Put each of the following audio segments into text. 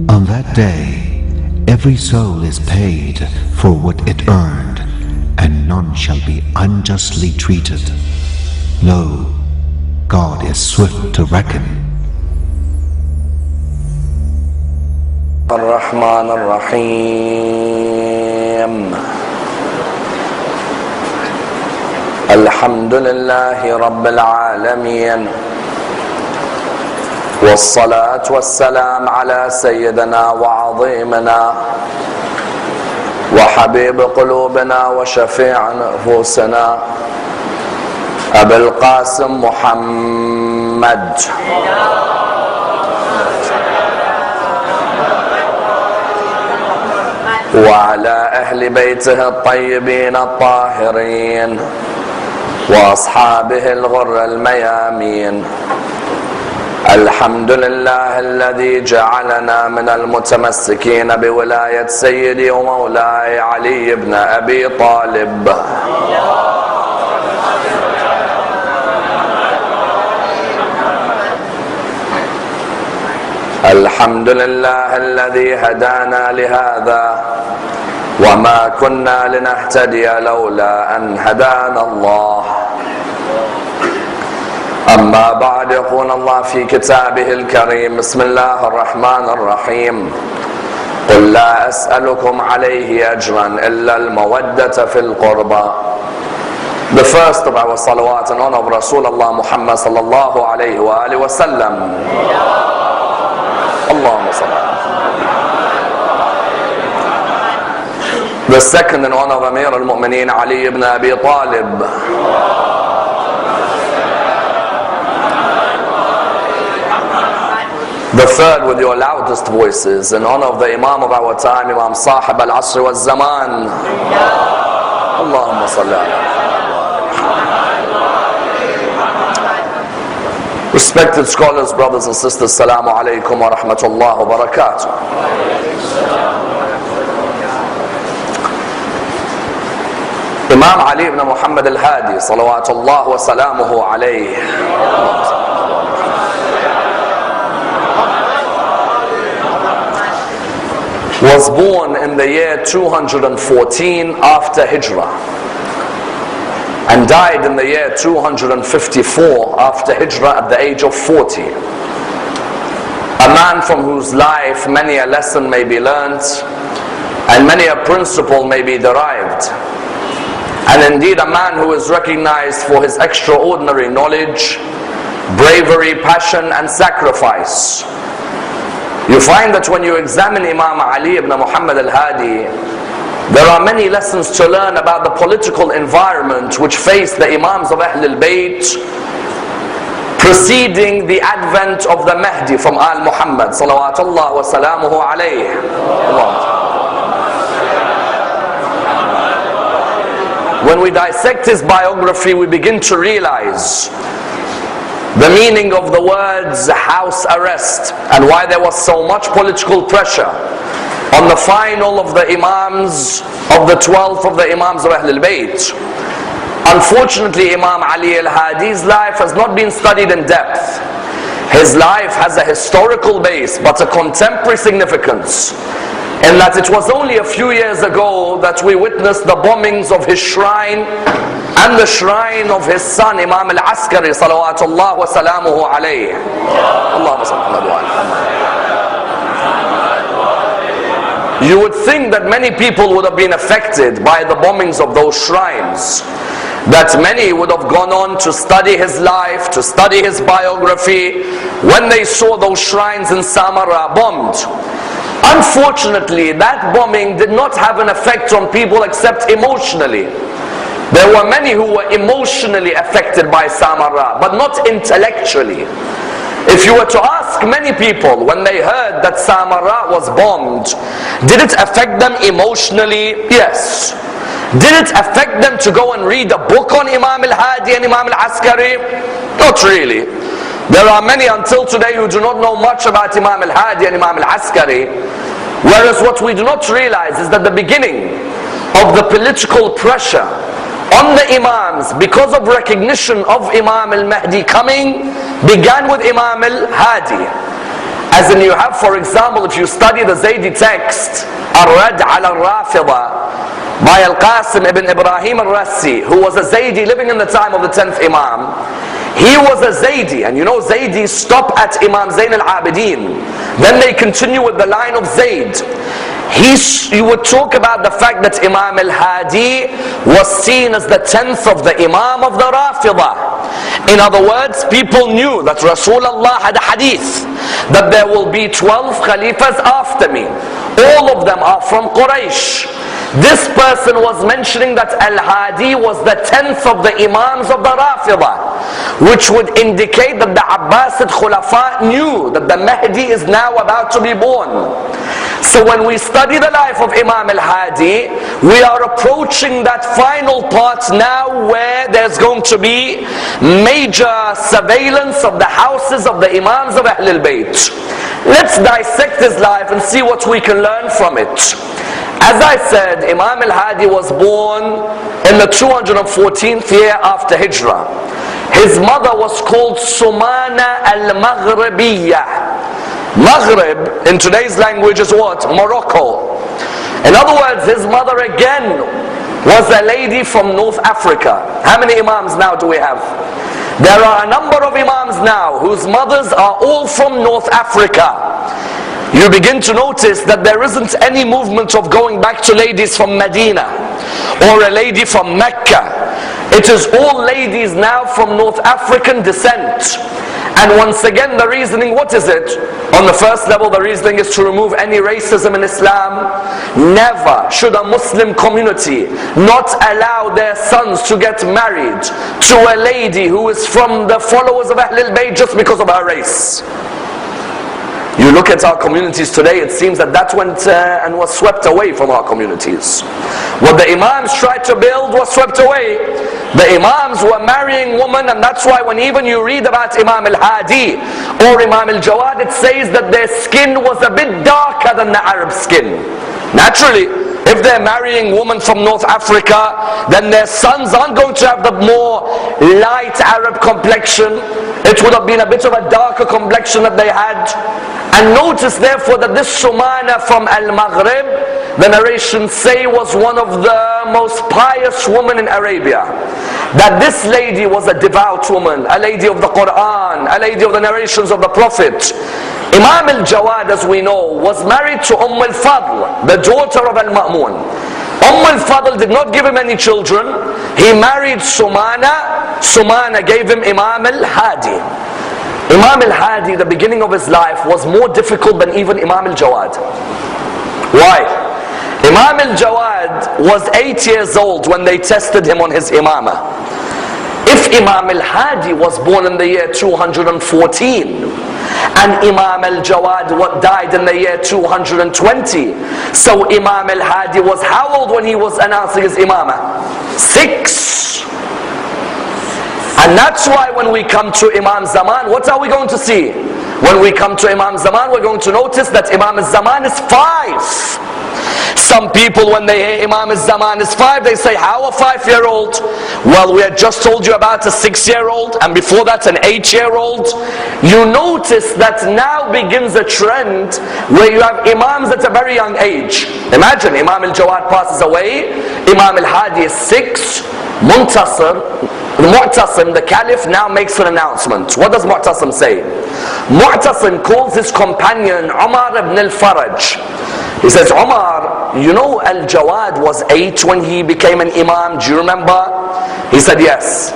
On that day, every soul is paid for what it earned, and none shall be unjustly treated. Lo, God is swift to reckon. Ar-Rahman Ar-Rahim. Alhamdulillahi Rabbil Alameen. والصلاة والسلام على سيدنا وعظيمنا وحبيب قلوبنا وشفيع نفوسنا أبي القاسم محمد وعلى أهل بيته الطيبين الطاهرين وأصحابه الغر الميامين. الحمد لله الذي جعلنا من المتمسكين بولاية سيدي ومولاي علي بن أبي طالب. الحمد لله الذي هدانا لهذا وما كنا لنهتدي لولا أن هدانا الله. أما بعد، يقول الله في كتابه الكريم: بسم الله الرحمن الرحيم. قل لا أسألكم عليه أجرا إلا المودة في القربى. The first of our salawat and honor of Rasulullah Muhammad sallallahu alayhi wa alihi wa sallam. Allahumma salli. The second in honor of Amir al-Mu'mineen Ali ibn Abi Talib. The third with your loudest voices in honor of the Imam of our time, Imam Sahib al-Asr wal-Zaman. Allahumma salli ala. Respected scholars, brothers and sisters, Assalamu alaikum wa rahmatullah wa barakatuh. Imam Ali ibn Muhammad al-Hadi, salawatullah wa salamuhu alayhi, was born in the year 214 after Hijrah and died in the year 254 after Hijrah at the age of 40. A man from whose life many a lesson may be learnt and many a principle may be derived, and indeed a man who is recognized for his extraordinary knowledge, bravery, passion and sacrifice. You find that when you examine Imam Ali ibn Muhammad al-Hadi, there are many lessons to learn about the political environment which faced the Imams of Ahl al-Bayt preceding the advent of the Mahdi from Al-Muhammad salawatullah wa salamuhu alayhi. When we dissect his biography, we begin to realize the meaning of the words house arrest and why there was so much political pressure on the final of the Imams, of the 12th of the Imams of Ahl al-Bayt. Unfortunately, Imam Ali al-Hadi's life has not been studied in depth. His life has a historical base but a contemporary significance, in that it was only a few years ago that we witnessed the bombings of his shrine and the shrine of his son Imam al-Askari salawatullah wa salamuhu alayhi. Allahumma salli ala. You would think that many people would have been affected by the bombings of those shrines, that many would have gone on to study his life, to study his biography when they saw those shrines in Samarra bombed. Unfortunately, that bombing did not have an effect on people except emotionally. There were many who were emotionally affected by Samarra, but not intellectually. If you were to ask many people when they heard that Samarra was bombed, did it affect them emotionally? Yes. Did it affect them to go and read a book on Imam al-Hadi and Imam al-Askari? Not really. There are many until today who do not know much about Imam al-Hadi and Imam al-Askari, whereas what we do not realize is that the beginning of the political pressure on the Imams because of recognition of Imam al-Mahdi coming began with Imam al-Hadi. As in, you have, for example, if you study the Zaydi text, Ar-Rad ala al-Rafida by Al-Qasim ibn Ibrahim al-Rassi, who was a Zaydi living in the time of the 10th Imam. He was a Zaydi, and you know Zaydis stop at Imam Zayn al-Abidin. Then they continue with the line of Zayd. He would talk about the fact that Imam al-Hadi was seen as the 10th of the Imam of the Rafidah. In other words, people knew that Rasulullah had a hadith that there will be 12 Khalifas after me. All of them are from Quraysh. This person was mentioning that al-Hadi was the 10th of the Imams of the Rafidah, which would indicate that the Abbasid Khulafa knew that the Mahdi is now about to be born. So when we study the life of Imam al-Hadi, we are approaching that final part now where there's going to be major surveillance of the houses of the Imams of Ahlul Bayt. Let's dissect his life and see what we can learn from it. As I said, Imam al-Hadi was born in the 214th year after Hijrah. His mother was called Sumana al-Maghribiyah. Maghrib in today's language is what? Morocco. In other words, his mother again was a lady from North Africa. How many Imams now do we have? There are a number of Imams now whose mothers are all from North Africa. You begin to notice that there isn't any movement of going back to ladies from Medina or a lady from Mecca. It is all ladies now from North African descent. And once again, the reasoning, what is it? On the first level, the reasoning is to remove any racism in Islam. Never should a Muslim community not allow their sons to get married to a lady who is from the followers of Ahlul Bayt just because of her race. You look at our communities today, it seems that went and was swept away from our communities. What the Imams tried to build was swept away. The Imams were marrying women, and that's why when even you read about Imam al-Hadi or Imam al-Jawad, it says that their skin was a bit darker than the Arab skin. Naturally, if they're marrying women from North Africa, then their sons aren't going to have the more light Arab complexion. It would have been a bit of a darker complexion that they had. And notice therefore that this Sumana from Al-Maghrib, the narrations say, was one of the most pious women in Arabia. That this lady was a devout woman, a lady of the Quran, a lady of the narrations of the Prophet. Imam al-Jawad, as we know, was married to al-Fadl, the daughter of al-Ma'mun. al-Fadl did not give him any children. He married Sumana. Sumana gave him Imam al-Hadi. Imam al-Hadi, the beginning of his life was more difficult than even Imam al-Jawad. Why? Imam al-Jawad was 8 years old when they tested him on his imamah. If Imam al-Hadi was born in the year 214 and Imam al-Jawad died in the year 220, so Imam al-Hadi was how old when he was announcing his imamah? 6. And that's why when we come to Imam Zaman, what are we going to see? When we come to Imam Zaman, we're going to notice that Imam Zaman is 5. Some people, when they hear Imam Zaman is 5, they say, how a 5-year-old? Well, we had just told you about a 6-year-old, and before that an 8-year-old. You notice that now begins a trend where you have Imams at a very young age. Imagine, Imam al-Jawad passes away, Imam al-Hadi is 6, Mu'tasim, the Caliph, now makes an announcement. What does Mu'tasim say? Mu'tasim calls his companion Umar ibn al-Faraj. He says, Umar, you know al-Jawad was 8 when he became an Imam, do you remember? He said, yes.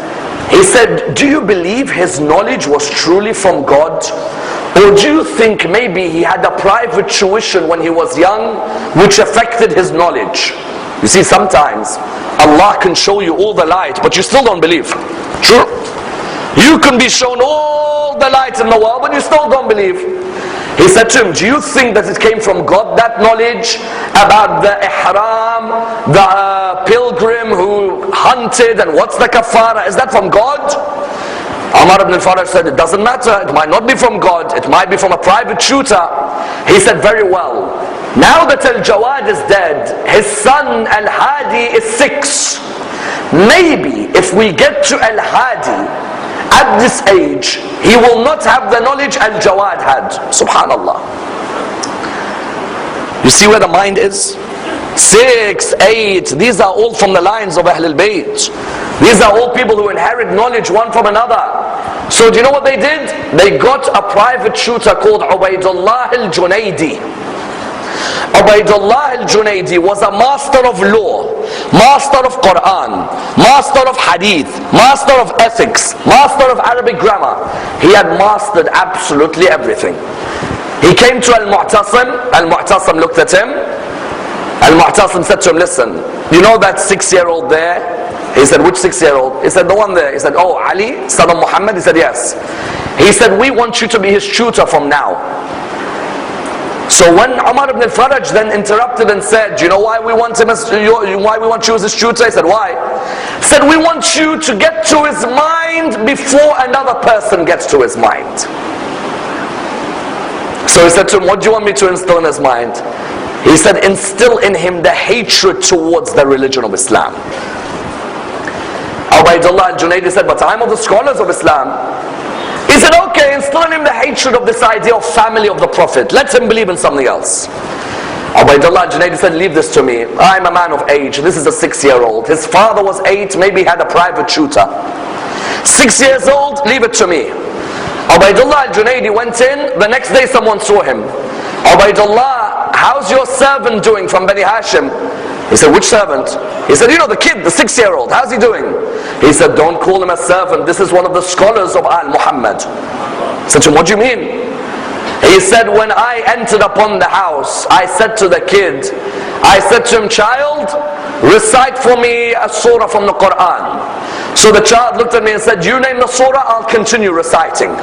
He said, do you believe his knowledge was truly from God? Or do you think maybe he had a private tuition when he was young which affected his knowledge? You see, sometimes Allah can show you all the light, but you still don't believe. True? You can be shown all the light in the world, but you still don't believe. He said to him, do you think that it came from God, that knowledge about the ihram, the pilgrim who hunted, and what's the kafara? Is that from God? Ammar ibn al-Faraj said, it doesn't matter, it might not be from God, it might be from a private tutor. He said, very well. Now that Al-Jawad is dead, his son Al-Hadi is 6. Maybe if we get to Al-Hadi at this age, he will not have the knowledge Al-Jawad had. Subhanallah. You see where the mind is? 6, 8, these are all from the lines of Ahlul Bayt. These are all people who inherit knowledge one from another. So do you know what they did? They got a private tutor called Ubaidullah al-Junaydi. Ubaidullah al-Junaydi was a master of law, master of Quran, master of hadith, master of ethics, master of Arabic grammar. He had mastered absolutely everything. He came to Al-Mu'tasim. Al-Mu'tasim looked at him. Al-Mu'tasim said to him, listen, you know that 6-year-old there? He said, which 6-year-old? He said, the one there. He said, oh, Ali, son of Muhammad? He said, yes. He said, we want you to be his tutor from now. So when Ammar ibn al-Faraj then interrupted and said, do you know why we want him why we want you as his tutor? He said, why? He said, we want you to get to his mind before another person gets to his mind. So he said to him, what do you want me to instill in his mind? He said, instill in him the hatred towards the religion of Islam. Ubaidullah al-Junaydi said, but I'm of the scholars of Islam. He said, okay, instill in him the hatred of this idea of family of the Prophet. Let him believe in something else. Ubaidullah al-Junaydi said, leave this to me. I'm a man of age. This is a 6-year-old. His father was 8, maybe he had a private tutor. 6 years old, leave it to me. Ubaidullah al-Junaydi went in. The next day someone saw him. Ubaidullah, how's your servant doing from Bani Hashim? He said, which servant? He said, you know, the kid, the 6-year-old, how's he doing? He said, don't call him a servant. This is one of the scholars of Al-Muhammad. I said to him, what do you mean? He said, when I entered upon the house, I said to the kid, I said to him, child, recite for me a surah from the Quran. So the child looked at me and said, you name the surah, I'll continue reciting.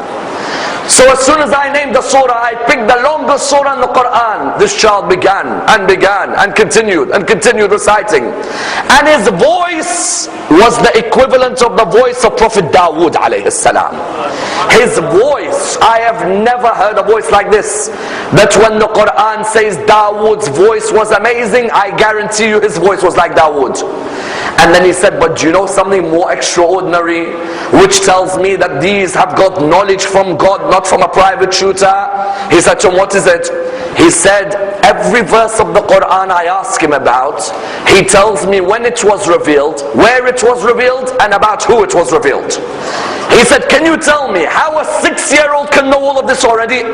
So as soon as I named the surah, I picked the longest surah in the Quran. This child began and continued reciting. And his voice was the equivalent of the voice of Prophet Dawood alayhi salam. His voice, I have never heard a voice like this. That when the Quran says Dawood's voice was amazing, I guarantee you his voice was like Dawood. And then he said, but do you know something more extraordinary, which tells me that these have got knowledge from God, not from a private tutor? He said to him, what is it? He said, every verse of the Quran I ask him about, he tells me when it was revealed, where it was revealed, and about who it was revealed. He said, can you tell me how a 6-year-old can know all of this already?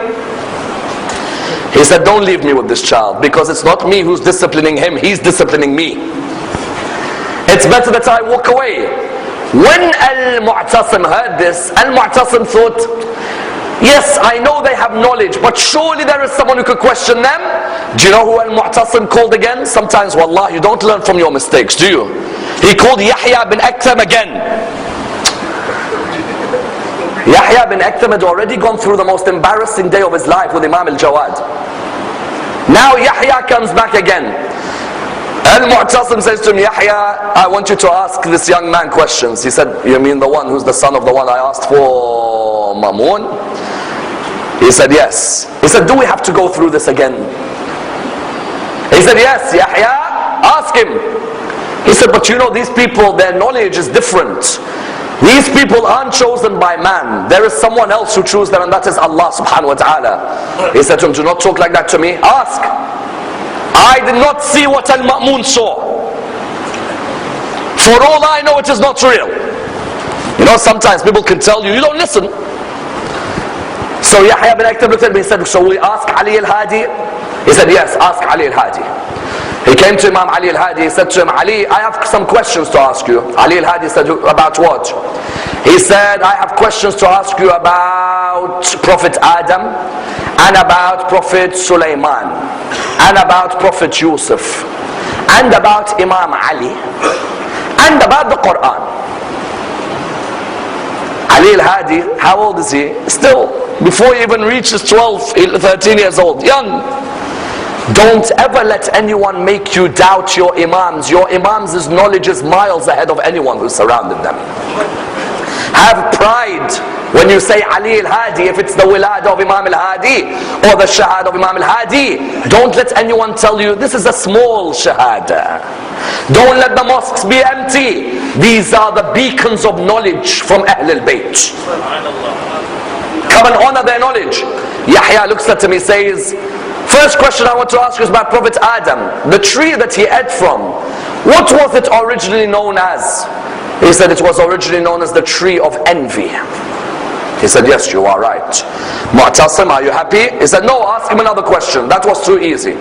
He said, don't leave me with this child, because it's not me who's disciplining him, he's disciplining me. It's better that I walk away. When Al-Mu'tasim heard this, Al-Mu'tasim thought, yes, I know they have knowledge, but surely there is someone who could question them. Do you know who Al-Mu'tasim called again? Sometimes, wallah, you don't learn from your mistakes, do you? He called Yahya bin Aktham again. Yahya bin Aktham had already gone through the most embarrassing day of his life with Imam al-Jawad. Now Yahya comes back again. Al-Mu'tasim says to him, Yahya, I want you to ask this young man questions. He said, you mean the one who's the son of the one I asked for, Mamun? He said, yes. He said, do we have to go through this again? He said, yes, Yahya, ask him. He said, but you know, these people, their knowledge is different. These people aren't chosen by man. There is someone else who chose them, and that is Allah subhanahu wa ta'ala. He said to him, do not talk like that to me. Ask. I did not see what Al-Ma'mun saw. For all I know, it is not real. You know, sometimes people can tell you, you don't listen. So Yahya bin Aktham looked at me and said, so we ask Ali al-Hadi? He said, yes, ask Ali al-Hadi. He came to Imam Ali al-Hadi. He said to him, Ali, I have some questions to ask you. Ali al-Hadi said, about what? He said, I have questions to ask you about Prophet Adam, and about Prophet Sulaiman, and about Prophet Yusuf, and about Imam Ali, and about the Quran. Ali al-Hadi, how old is he? Still, before he even reaches 12, 13 years old, young. Don't ever let anyone make you doubt your Imams. Your Imams' knowledge is miles ahead of anyone who's surrounded them. Have pride when you say Ali al-Hadi, if it's the wilad of Imam al-Hadi or the shahada of Imam al-Hadi. Don't let anyone tell you this is a small shahada. Don't let the mosques be empty. These are the beacons of knowledge from Ahl al-Bayt. Come and honor their knowledge. Yahya looks at him, he says, first question I want to ask you is about Prophet Adam. The tree that he ate from, what was it originally known as? He said it was originally known as the tree of envy. He said, yes, you are right. Mu'tasim, are you happy? He said, no, ask him another question. That was too easy.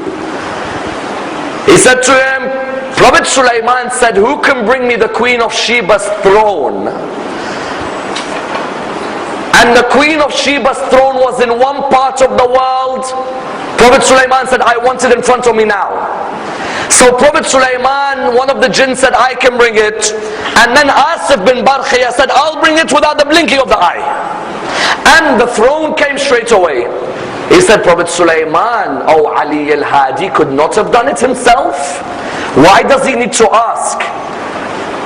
He said to him, Prophet Sulaiman said, who can bring me the Queen of Sheba's throne? And the Queen of Sheba's throne was in one part of the world. Prophet Sulaiman said, I want it in front of me now. So Prophet Sulaiman, one of the jinn said, I can bring it. And then Asif bin Barkhiyah said, I'll bring it without the blinking of the eye. And the throne came straight away. He said, Prophet Sulaiman, oh Ali al-Hadi could not have done it himself. Why does he need to ask?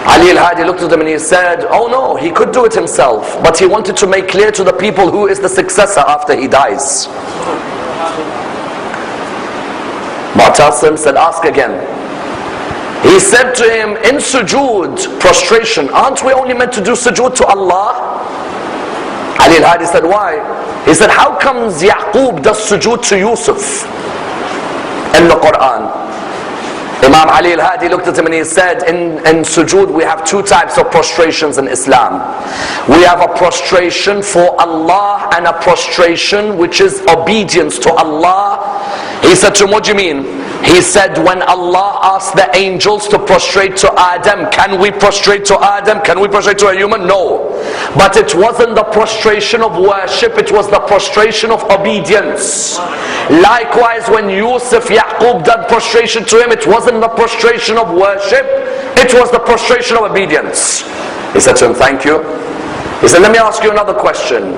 Ali al-Hadi looked at him and he said, oh no, he could do it himself. But he wanted to make clear to the people who is the successor after he dies. Mu'tasim said, ask again. He said to him, in sujood, prostration, aren't we only meant to do sujood to Allah? Ali al-Hadi said, why? He said, how comes Yaqub does sujood to Yusuf in the Quran? Imam Ali al-Hadi looked at him and he said, in sujood we have two types of prostrations in Islam. We have a prostration for Allah and a prostration which is obedience to Allah. He said to him, what do you mean? He said, when Allah asked the angels to prostrate to Adam, can we prostrate to Adam? Can we prostrate to a human? No. But it wasn't the prostration of worship, it was the prostration of obedience. Likewise, when Yusuf, Yaqub did prostration to him, it wasn't the prostration of worship, it was the prostration of obedience. He said to him, thank you. He said, let me ask you another question.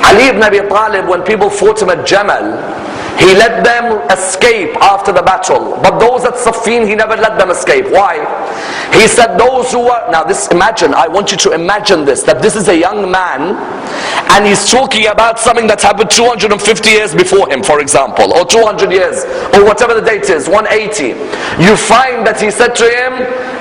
Ali ibn Abi Talib, when people fought him at Jamal, he let them escape after the battle. But those at Saffin, he never let them escape. Why? He said those who were... Now this, imagine, I want you to imagine this, that this is a young man and he's talking about something that happened 250 years before him, for example, or 200 years, or whatever the date is, 180. You find that he said to him,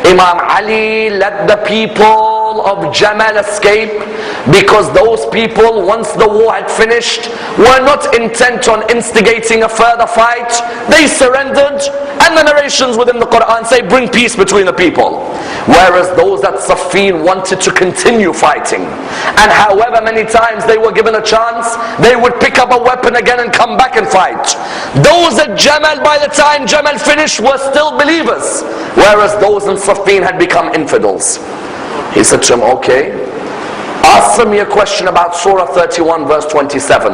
Imam Ali, let the people of Jamal escape, because those people, once the war had finished, were not intent on instigating a further fight. They surrendered, and the narrations within the Quran say bring peace between the people. Whereas those at Saffin wanted to continue fighting, and however many times they were given a chance, they would pick up a weapon again and come back and fight. Those at Jamal, by the time Jamal finished, were still believers, whereas those in Saffin had become infidels. He said to him, okay, ask me a question about Surah 31 verse 27.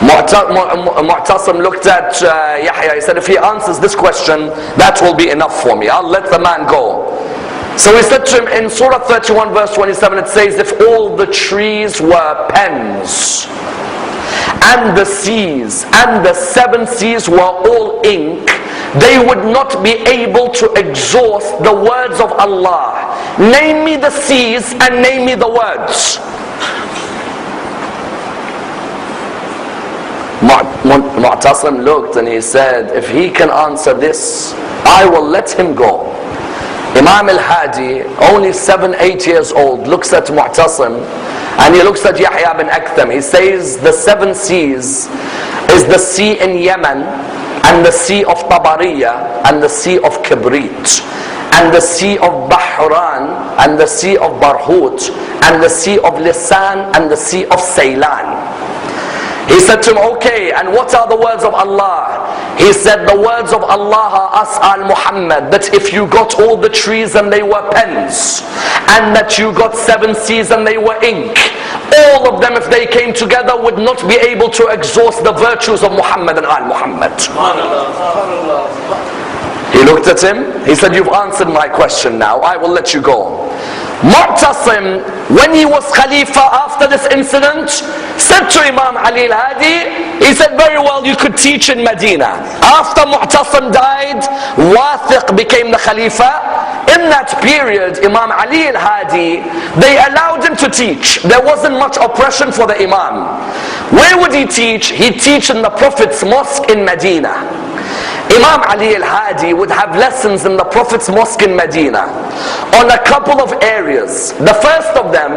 Mu'tasim looked at Yahya. He said, if he answers this question, that will be enough for me. I'll let the man go. So he said to him, in Surah 31 verse 27, it says, if all the trees were pens, and the seas, and the seven seas were all ink, they would not be able to exhaust the words of Allah. Name me the seas and name me the words. Mu'tasim looked and he said, if he can answer this, I will let him go. Imam al-Hadi, only 7-8 years old, looks at Mu'tasim and he looks at Yahya bin Aktham. He says the seven seas is the sea in Yemen, and the sea of Tabariya, and the sea of Kibrit, and the sea of Bahran, and the sea of Barhut, and the sea of Lisan, and the sea of Ceylan. He said to him, okay, and what are the words of Allah? He said, the words of Allah are As'al Muhammad, that if you got all the trees and they were pens, and that you got seven seas and they were ink, all of them, if they came together, would not be able to exhaust the virtues of Muhammad and Al-Muhammad. He looked at him, he said, you've answered my question now, I will let you go. Mu'tasim, when he was Khalifa after this incident, said to Imam Ali al-Hadi, he said, very well, you could teach in Medina. After Mu'tasim died, Wathiq became the Khalifa, in that period, Imam Ali al-Hadi, they allowed him to teach. There wasn't much oppression for the Imam. Where would he teach? He'd teach in the Prophet's mosque in Medina. Imam Ali al-Hadi would have lessons in the Prophet's mosque in Medina on a couple of areas. The first of them,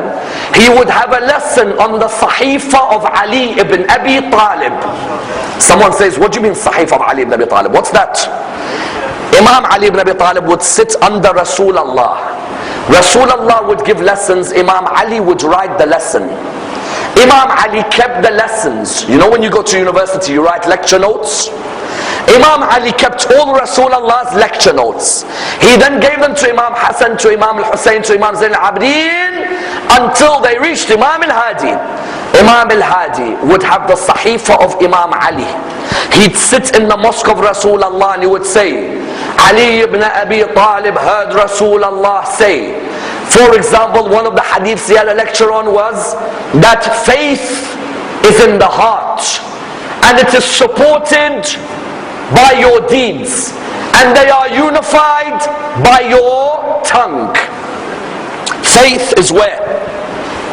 he would have a lesson on the Sahifa of Ali ibn Abi Talib. Someone says, what do you mean Sahifa of Ali ibn Abi Talib? What's that? Imam Ali ibn Abi Talib would sit under Rasulullah. Rasulullah would give lessons, Imam Ali would write the lesson. Imam Ali kept the lessons. You know when you go to university, you write lecture notes? Imam Ali kept all Rasulullah's lecture notes. He then gave them to Imam Hassan, to Imam al-Hussein, to Imam Zain al-Abidin, until they reached Imam al-Hadi. Imam al-Hadi would have the Sahifa of Imam Ali. He'd sit in the mosque of Rasulullah and he would say, Ali ibn Abi Talib heard Rasulullah say. For example, one of the hadiths he had a lecture on was that faith is in the heart and it is supported by your deeds, and they are unified by your tongue. Faith is where?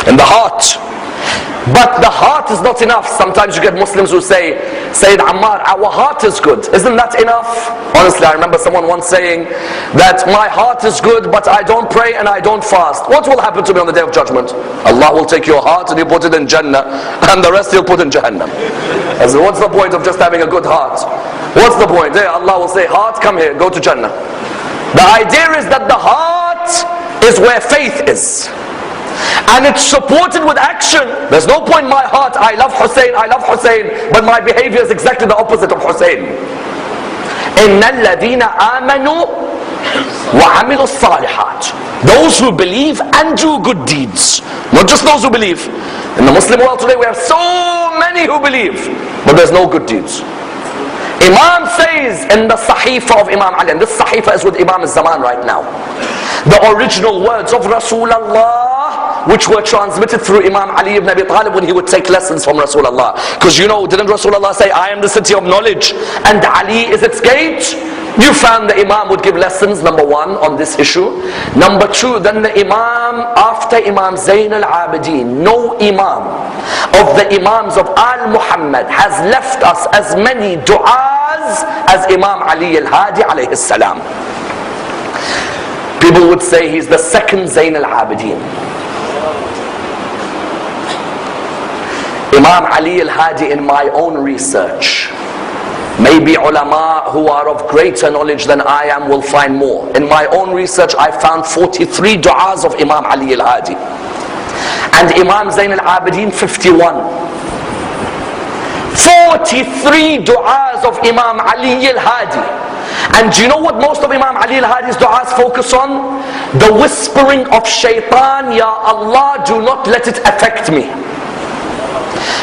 In the heart. But the heart is not enough. Sometimes you get Muslims who say, Sayyid Ammar, our heart is good. Isn't that enough? Honestly, I remember someone once saying that my heart is good, but I don't pray and I don't fast. What will happen to me on the day of judgment? Allah will take your heart and He'll put it in Jannah, and the rest He'll put in Jahannam. I said, what's the point of just having a good heart? What's the point? There, Allah will say, heart, come here, go to Jannah. The idea is that the heart is where faith is. And it's supported with action. There's no point in my heart, I love Hussein, but my behavior is exactly the opposite of Hussein. إِنَّ الَّذِينَ آمَنُوا وَعَمِلُوا الصَّالِحَاتِ. Those who believe and do good deeds. Not just those who believe. In the Muslim world today we have so many who believe, but there's no good deeds. Imam says in the Sahifa of Imam Ali, and this Sahifa is with Imam al-Zaman right now, the original words of Rasulullah, which were transmitted through Imam Ali ibn Abi Talib when he would take lessons from Rasulullah. Because you know, didn't Rasulullah say, I am the city of knowledge and Ali is its gate? You found the Imam would give lessons, number one, on this issue. Number two, then the Imam, after Imam Zain al-Abidin, no Imam of the Imams of Al-Muhammad has left us as many du'as as Imam Ali al-Hadi alayhi salam. People would say he's the second Zain al-Abidin. Imam Ali al-Hadi, in my own research, maybe ulama who are of greater knowledge than I am will find more. In my own research I found 43 du'as of Imam Ali al-Hadi. And Imam Zain al-Abidin 51. 43 du'as of Imam Ali al-Hadi. And do you know what most of Imam Ali al-Hadi's du'as focus on? The whispering of shaitan, Ya Allah, do not let it affect me.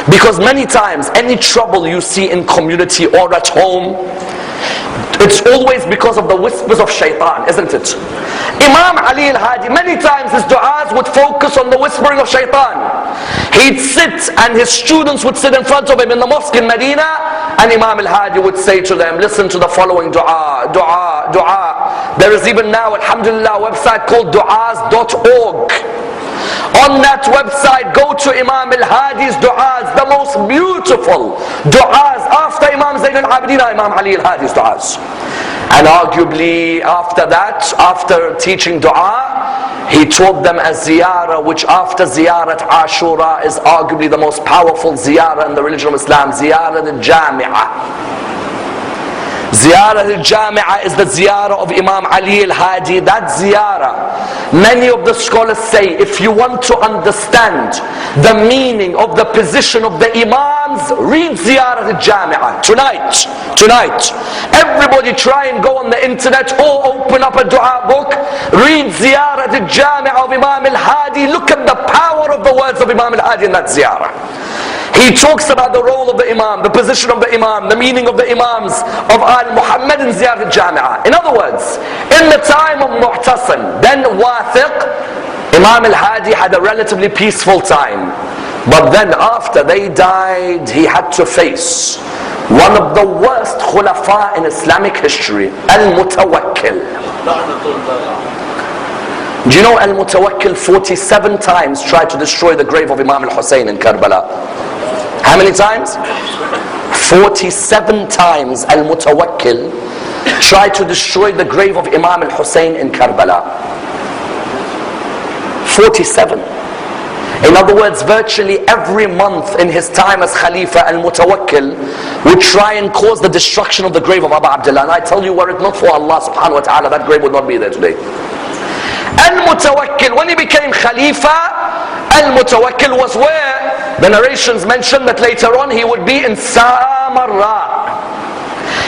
Because many times, any trouble you see in community or at home, it's always because of the whispers of shaitan, isn't it? Imam Ali al-Hadi, many times his du'as would focus on the whispering of shaitan. He'd sit and his students would sit in front of him in the mosque in Medina, and Imam al-Hadi would say to them, listen to the following du'a, du'a, du'a. There is even now, alhamdulillah, a website called du'as.org. On that website, go to Imam al-Hadi's du'as, the most beautiful du'as after Imam Zain al-Abidin, Imam Ali al-Hadi's du'as. And arguably after that, after teaching du'a, he taught them a ziyarah, which after ziyarat Ashura is arguably the most powerful ziyarah in the religion of Islam, ziyarah al-Jami'ah. Ziyarah al-Jami'ah is the ziyarah of Imam Ali al-Hadi. That ziyarah, many of the scholars say, if you want to understand the meaning of the position of the Imams, read ziyarah al-Jami'ah. Tonight, everybody try and go on the internet or open up a dua book, read ziyarah al-Jami'ah of Imam al-Hadi. Look at the power of the words of Imam al-Hadi in that ziyarah. He talks about the role of the Imam, the position of the Imam, the meaning of the Imams of Al-Muhammad in Ziyarah al-Jami'ah. In other words, in the time of Mu'tasim, then Wathiq, Imam al-Hadi had a relatively peaceful time. But then after they died, he had to face one of the worst khulafa in Islamic history, Al-Mutawakkil. Do you know Al-Mutawakkil 47 times tried to destroy the grave of Imam al-Hussein in Karbala? How many times? 47 times Al-Mutawakkil tried to destroy the grave of Imam al-Hussein in Karbala. 47. In other words, virtually every month in his time as Khalifa, Al-Mutawakkil would try and cause the destruction of the grave of Abu Abdullah. And I tell you, were it not for Allah subhanahu wa ta'ala, that grave would not be there today. Al-Mutawakkil, when he became Khalifa, Al-Mutawakkil was where? The narrations mention that later on he would be in Samarra.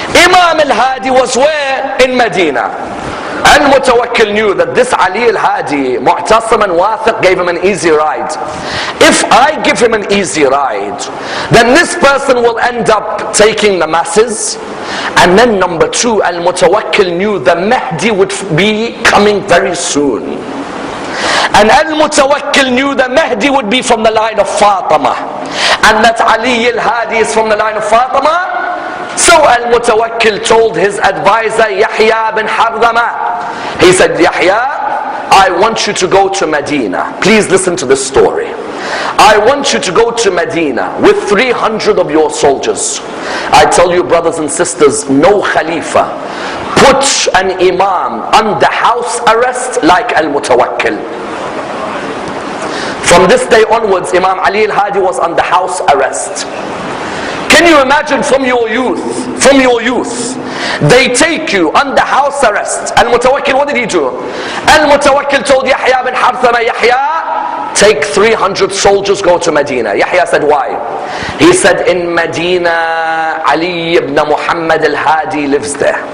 Imam al-Hadi was where? In Medina. Al-Mutawakkil knew that this Ali al-Hadi, Mu'tasim and Wathiq, gave him an easy ride. If I give him an easy ride, then this person will end up taking the masses. And then number two, Al-Mutawakkil knew the Mahdi would be coming very soon. And Al-Mutawakkil knew the Mahdi would be from the line of Fatima, and that Ali al-Hadi is from the line of Fatima. So Al-Mutawakkil told his advisor Yahya bin Hardama, he said, Yahya, I want you to go to Medina. Please listen to this story. I want you to go to Medina with 300 of your soldiers. I tell you, brothers and sisters, no Khalifa put an Imam under house arrest like Al-Mutawakkil. From this day onwards, Imam Ali al-Hadi was under house arrest. Can you imagine from your youth, they take you under house arrest. Al-Mutawakkil, what did he do? Al-Mutawakkil told Yahya bin Harthama, Yahya, take 300 soldiers, go to Medina. Yahya said, why? He said, in Medina, Ali ibn Muhammad al-Hadi lives there.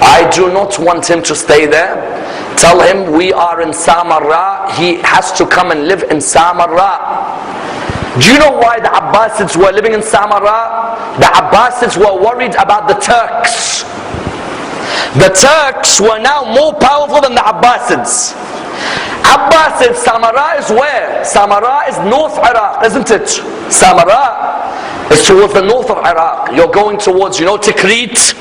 I do not want him to stay there. Tell him we are in Samarra, he has to come and live in Samarra. Do you know why the Abbasids were living in Samarra? The Abbasids were worried about the Turks. The Turks were now more powerful than the Abbasids. Abbasids, Samarra is where? Samarra is North Iraq, isn't it? Samarra is towards the north of Iraq. You're going towards, Tikrit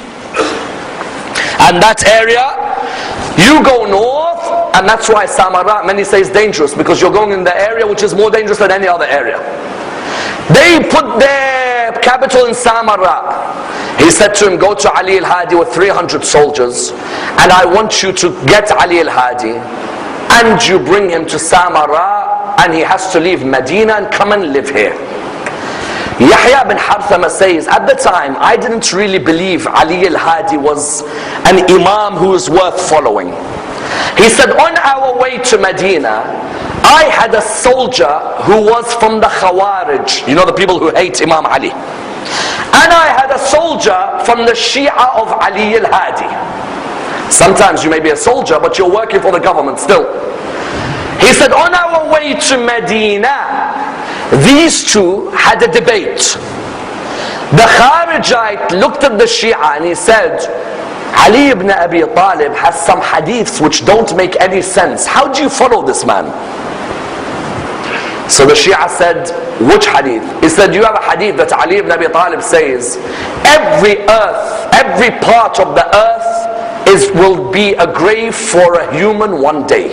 and that area. You go north, and that's why Samarra, many say, is dangerous, because you're going in the area which is more dangerous than any other area. They put their capital in Samarra. He said to him, go to Ali al-Hadi with 300 soldiers, and I want you to get Ali al-Hadi, and you bring him to Samarra, and he has to leave Medina and come and live here. Yahya bin Harthama says, at the time, I didn't really believe Ali al-Hadi was an Imam who is worth following. He said, on our way to Medina, I had a soldier who was from the Khawarij, the people who hate Imam Ali. And I had a soldier from the Shia of Ali al-Hadi. Sometimes you may be a soldier, but you're working for the government still. He said, on our way to Medina, these two had a debate. The Kharijite looked at the Shia and he said, Ali ibn Abi Talib has some hadiths which don't make any sense. How do you follow this man? So the Shia said, which hadith? He said, you have a hadith that Ali ibn Abi Talib says, every part of the earth will be a grave for a human one day.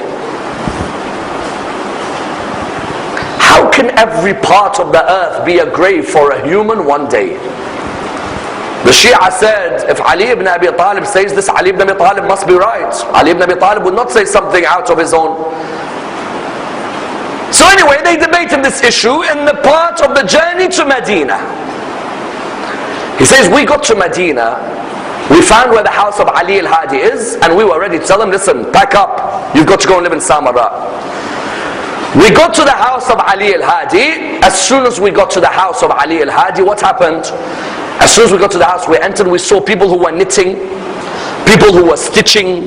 How can every part of the earth be a grave for a human one day? The Shia said, if Ali ibn Abi Talib says this, Ali ibn Abi Talib must be right. Ali ibn Abi Talib would not say something out of his own. So anyway, they debated this issue in the part of the journey to Medina. He says, we got to Medina, we found where the house of Ali al-Hadi is, and we were ready to tell him, listen, pack up, you've got to go and live in Samarra. We got to the house of Ali al-Hadi. As soon as we got to the house of Ali al-Hadi, what happened? As soon as we got to the house, we entered, we saw people who were knitting, people who were stitching,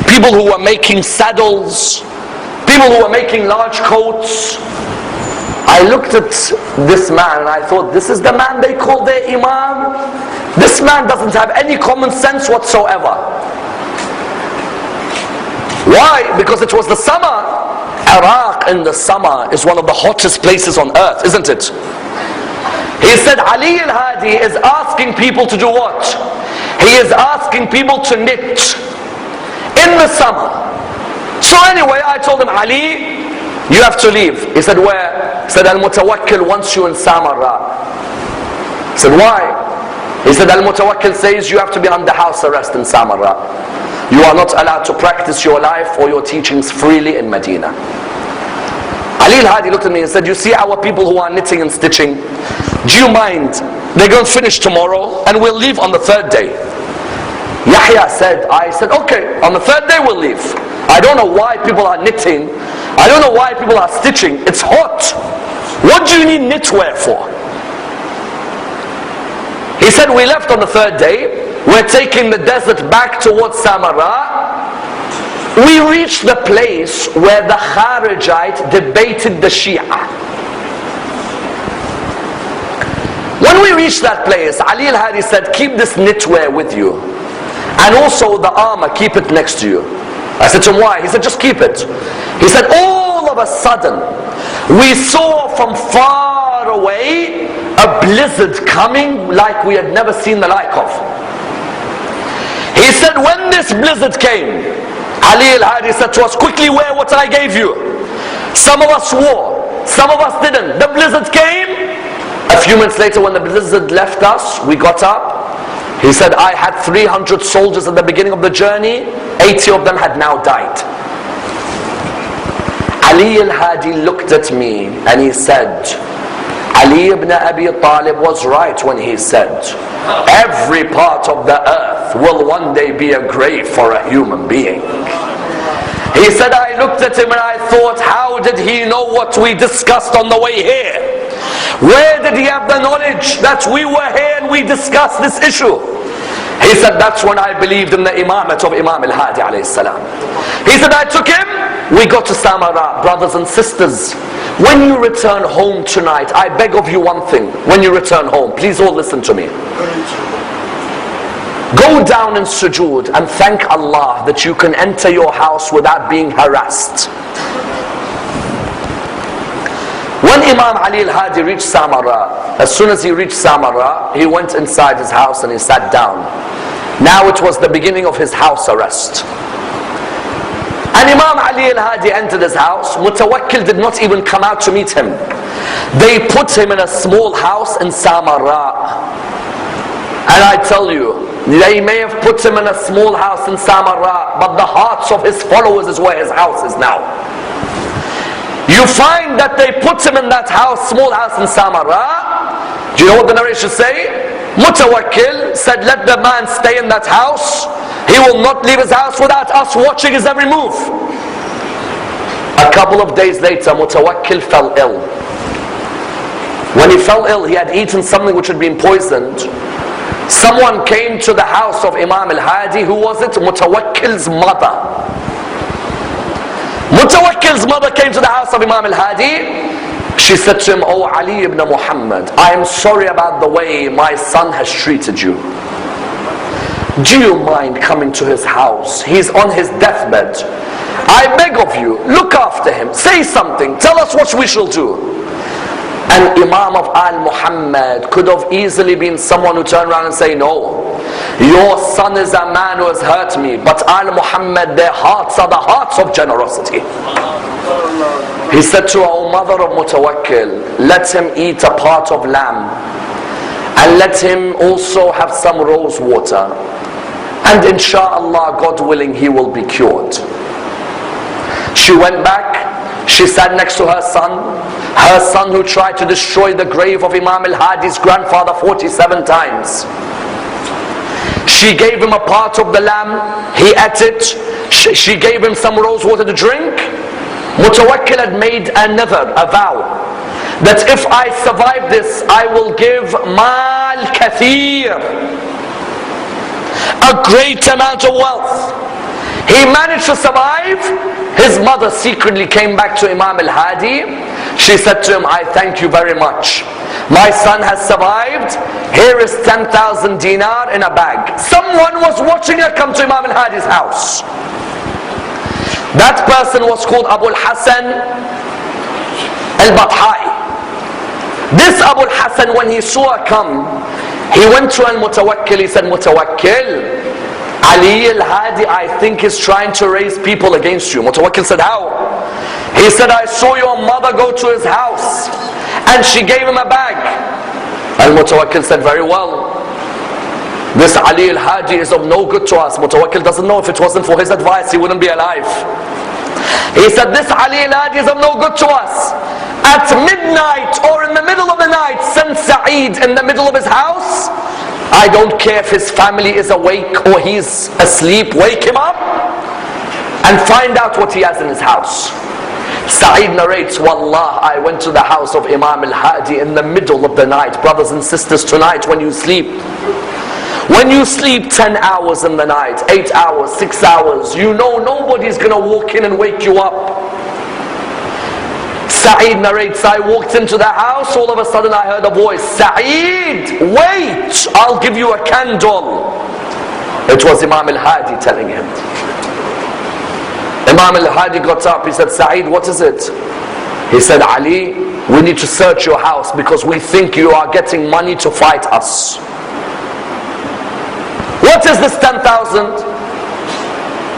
people who were making saddles, people who were making large coats. I looked at this man and I thought, this is the man they call their Imam? This man doesn't have any common sense whatsoever. Why? Because it was the summer. Iraq in the summer is one of the hottest places on earth, isn't it? He said Ali al-Hadi is asking people to do what? He is asking people to knit in the summer. So anyway, I told him, Ali, you have to leave. He said, where? He said, Al-Mutawakkil wants you in Samarra. I said, why? He said, Al-Mutawakkil says you have to be under house arrest in Samarra. You are not allowed to practice your life or your teachings freely in Medina. Ali al-Hadi looked at me and said, you see our people who are knitting and stitching, do you mind? They're going to finish tomorrow and we'll leave on the third day. Yahya said, I said, okay, on the third day we'll leave. I don't know why people are knitting. I don't know why people are stitching. It's hot. What do you need knitwear for? He said, we left on the third day. We're taking the desert back towards Samarra. We reached the place where the Kharijite debated the Shia. When we reached that place, Ali al-Hadi said, keep this knitwear with you. And also the armor, keep it next to you. I said to him, why? He said, just keep it. He said, all of a sudden, we saw from far away a blizzard coming like we had never seen the like of. He said, when this blizzard came, Ali al-Hadi said to us, quickly wear what I gave you. Some of us wore, some of us didn't. The blizzard came. A few minutes later, when the blizzard left us, we got up. He said, I had 300 soldiers at the beginning of the journey. 80 of them had now died. Ali al-Hadi looked at me and he said, Ali ibn Abi Talib was right when he said, every part of the earth will one day be a grave for a human being. He said, I looked at him and I thought, how did he know what we discussed on the way here? Where did he have the knowledge that we were here and we discussed this issue? He said, that's when I believed in the imamate of Imam al-Hadi alayhi salam. He said, I took him, we got to Samarra. Brothers and sisters, when you return home tonight, I beg of you one thing. When you return home, please all listen to me. Go down in sujood and thank Allah that you can enter your house without being harassed. When Imam Ali al-Hadi reached Samarra, as soon as he reached Samarra, he went inside his house and he sat down. Now it was the beginning of his house arrest. And Imam Ali al-Hadi entered his house. Mutawakkil did not even come out to meet him. They put him in a small house in Samarra. And I tell you, they may have put him in a small house in Samarra, but the hearts of his followers is where his house is now. You find that they put him in that house, small house in Samarra. Do you know what the narration say? Mutawakkil said, let the man stay in that house. He will not leave his house without us watching his every move. A couple of days later, Mutawakkil fell ill. When he fell ill, he had eaten something which had been poisoned. Someone came to the house of Imam al-Hadi. Who was it? Mutawakkil's mother. Mutawakkil's mother came to the house of Imam al-Hadi. She said to him, oh Ali ibn Muhammad, I am sorry about the way my son has treated you. Do you mind coming to his house? He's on his deathbed. I beg of you, look after him. Say something. Tell us what we shall do. And Imam of Al-Muhammad could have easily been someone who turned around and say, no, your son is a man who has hurt me. But Al-Muhammad, their hearts are the hearts of generosity. He said to her, O mother of Mutawakkil, let him eat a part of lamb. And let him also have some rose water. And inshallah, God willing, he will be cured. She went back. She sat next to her son who tried to destroy the grave of Imam al-Hadi's grandfather 47 times. She gave him a part of the lamb, he ate it. She gave him some rose water to drink. Mutawakkil had made a vow, that if I survive this, I will give mal kathir, a great amount of wealth. He managed to survive. His mother secretly came back to Imam al-Hadi. She said to him, I thank you very much. My son has survived. Here is 10,000 dinar in a bag. Someone was watching her come to Imam al-Hadi's house. That person was called Abu al-Hasan al-Bathai. This Abu al-Hasan, when he saw her come, he went to al-Mutawakkil. He said, Mutawakkil, Ali al-Hadi, I think, is trying to raise people against you. Mutawakkil said, how? He said, I saw your mother go to his house and she gave him a bag. Al-Mutawakkil said, very well, this Ali al-Hadi is of no good to us. Mutawakkil doesn't know, if it wasn't for his advice, he wouldn't be alive. He said, this Ali al-Hadi is of no good to us. At midnight or in the middle of the night, send Sa'id in the middle of his house. I don't care if his family is awake or he's asleep. Wake him up and find out what he has in his house. Sa'id narrates, Wallah, I went to the house of Imam al-Hadi in the middle of the night. Brothers and sisters, tonight when you sleep, 10 hours in the night, 8 hours, 6 hours, you know nobody's going to walk in and wake you up. Sa'id narrates, I walked into the house, all of a sudden I heard a voice, Sa'id, wait, I'll give you a candle. It was Imam al-Hadi telling him. Imam al-Hadi got up, he said, Sa'id, what is it? He said, Ali, we need to search your house because we think you are getting money to fight us. What is this 10,000?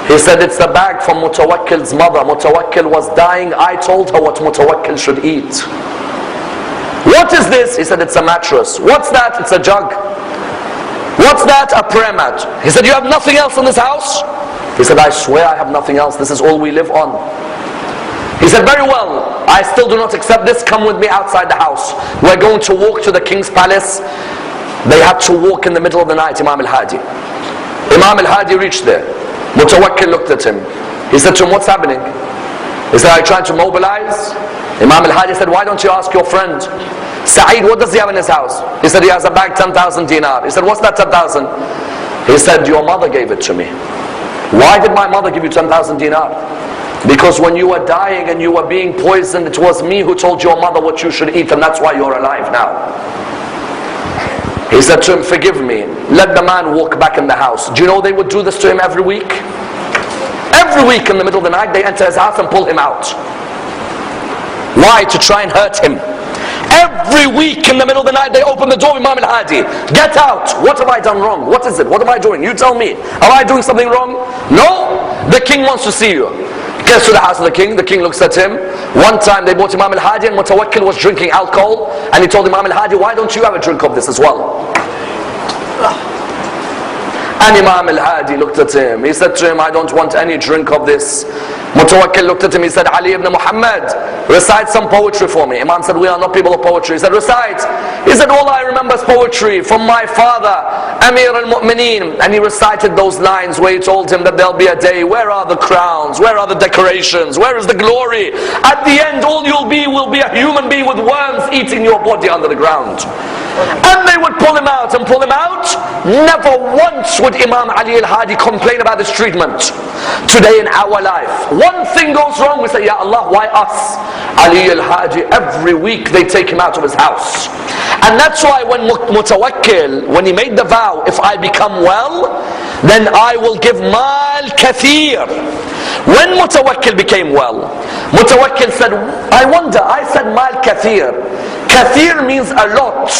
He said, it's the bag from Mutawakkil's mother. Mutawakkil was dying. I told her what Mutawakkil should eat. What is this? He said, it's a mattress. What's that? It's a jug. What's that? A prayer mat. He said, you have nothing else in this house? He said, I swear I have nothing else. This is all we live on. He said, very well, I still do not accept this. Come with me outside the house. We're going to walk to the king's palace. They had to walk in the middle of the night, Imam al-Hadi. Imam al-Hadi reached there. Mutawakkil looked at him. He said to him, what's happening? He said, are you trying to mobilize? Imam al-Hadi said, why don't you ask your friend Sa'id, what does he have in his house? He said, he has a bag, 10,000 dinar. He said, what's that 10,000? He said, your mother gave it to me. Why did my mother give you 10,000 dinar? Because when you were dying and you were being poisoned, it was me who told your mother what you should eat, and that's why you're alive now. He said to him, forgive me, let the man walk back in the house. Do you know they would do this to him every week? Every week in the middle of the night they enter his house and pull him out. Why? To try and hurt him. Every week in the middle of the night they open the door, Imam al-Hadi, get out. What have I done wrong? What is it? What am I doing? You tell me. Am I doing something wrong? No, the king wants to see you. Gets to the house of the king looks at him. One time they brought Imam al-Hadi and Mutawakkil was drinking alcohol, and he told Imam al-Hadi, why don't you have a drink of this as well? And Imam al-Hadi looked at him. He said to him, I don't want any drink of this. Mutawakkil looked at him. He said, Ali ibn Muhammad, recite some poetry for me. Imam said, we are not people of poetry. He said, recite. He said, all I remember is poetry from my father, Amir al-Mu'mineen. And he recited those lines where he told him that there'll be a day. Where are the crowns? Where are the decorations? Where is the glory? At the end, all you'll be will be a human being with worms eating your body under the ground. And they would pull him out and pull him out. Never once would Imam Ali al-Hadi complain about his treatment. Today in our life, one thing goes wrong, we say, Ya Allah, why us? Ali al-Hadi, every week they take him out of his house. And that's why when Mutawakkil, when he made the vow, if I become well, then I will give mal kathir. When Mutawakkil became well, Mutawakkil said, I wonder, I said mal kathir. Kathir means a lot.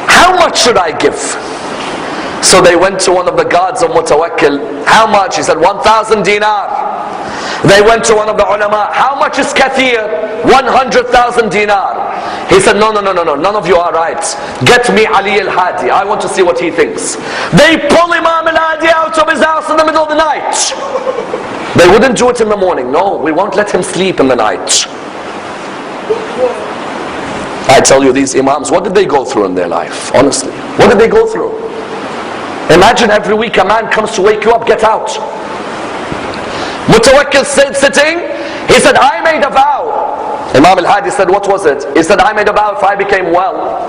How much should I give? So they went to one of the guards of Mutawakkil. How much? He said 1,000 dinar. They went to one of the ulama. How much is kathir? 100,000 dinar. He said, no, none of you are right. Get me Ali al-Hadi. I want to see what he thinks. They pull Imam al-Hadi out of his house in the middle of the night. They wouldn't do it in the morning. No, we won't let him sleep in the night. I tell you, these imams, what did they go through in their life? Honestly, what did they go through? Imagine every week a man comes to wake you up, get out. Mutawakkil sitting, he said, I made a vow. Imam al-Hadi said, what was it? He said, I made a vow, if I became well,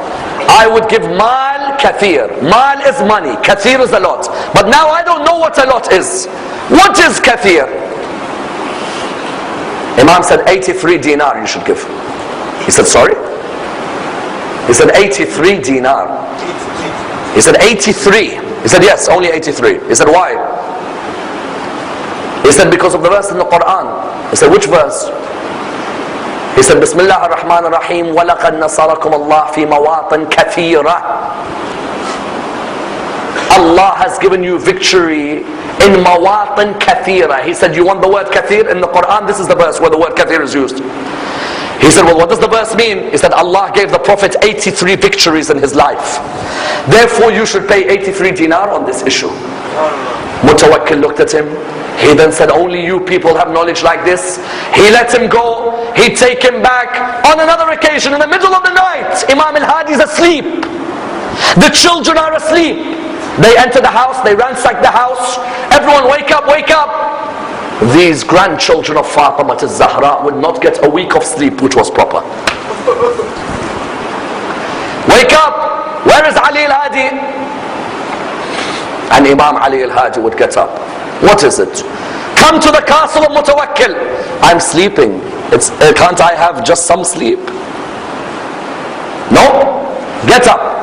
I would give mal kathir. Mal is money, kathir is a lot. But now I don't know what a lot is. What is kathir? Imam said, 83 dinar you should give. He said, sorry? He said, 83 dinar. He said, 83. He said, yes, only 83. He said, why? He said, because of the verse in the Quran. He said, which verse? He said, Bismillah ar-Rahman ar-Rahim, وَلَقَدْ نَصَرَكُمُ اللَّهُ فِي مَوَاطٍ كَثِيرَةٍ. Allah has given you victory in mawatin kathira. He said, you want the word kathir in the Quran? This is the verse where the word kathir is used. He said, well, what does the verse mean? He said, Allah gave the Prophet 83 victories in his life. Therefore, you should pay 83 dinar on this issue. Mutawakkil looked at him. He then said, only you people have knowledge like this. He let him go. He'd take him back. On another occasion, in the middle of the night, Imam al-Hadi is asleep. The children are asleep. They enter the house, they ransack the house. Everyone, wake up, wake up. These grandchildren of Fatima al-Zahra would not get a week of sleep, which was proper. Wake up, where is Ali al-Hadi? And Imam Ali al-Hadi would get up. What is it? Come to the castle of Mutawakkil. I'm sleeping. Can't I have just some sleep? No, get up.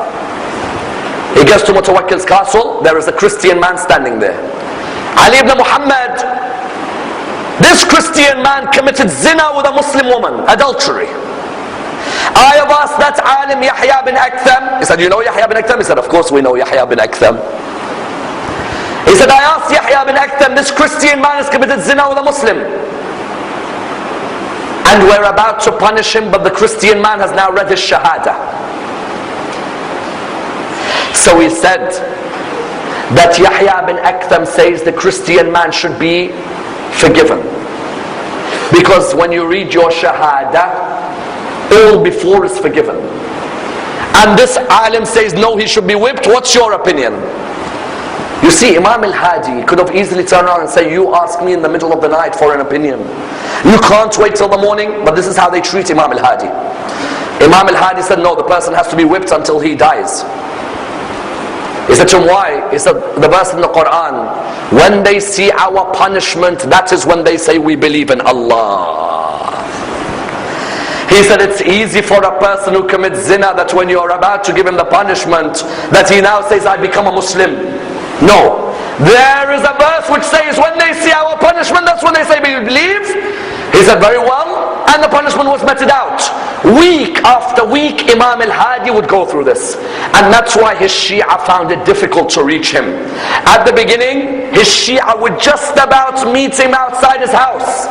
He gets to Mutawakkil's castle. There is a Christian man standing there. Ali ibn Muhammad. This Christian man committed zina with a Muslim woman, adultery. I have asked that alim Yahya bin Aktham. He said, you know Yahya bin Aktham? He said, of course we know Yahya bin Aktham. He said, I asked Yahya bin Aktham, this Christian man has committed zina with a Muslim. And we're about to punish him, but the Christian man has now read his shahada. So he said that Yahya bin Aktham says the Christian man should be forgiven. Because when you read your shahada, all before is forgiven. And this alim says no, he should be whipped. What's your opinion? You see, Imam al-Hadi could have easily turned around and say, you ask me in the middle of the night for an opinion. You can't wait till the morning. But this is how they treat Imam al-Hadi. Imam al-Hadi said, no, the person has to be whipped until he dies. He said to him, why? He said, the verse in the Quran, when they see our punishment, that is when they say we believe in Allah. He said, it's easy for a person who commits zina that when you're about to give him the punishment, that he now says, I become a Muslim. No. There is a verse which says, when they see our punishment, that's when they say we believe. He said, very well. And the punishment was meted out. Week after week, Imam al-Hadi would go through this. And that's why his Shia found it difficult to reach him. At the beginning, his Shia would just about meet him outside his house.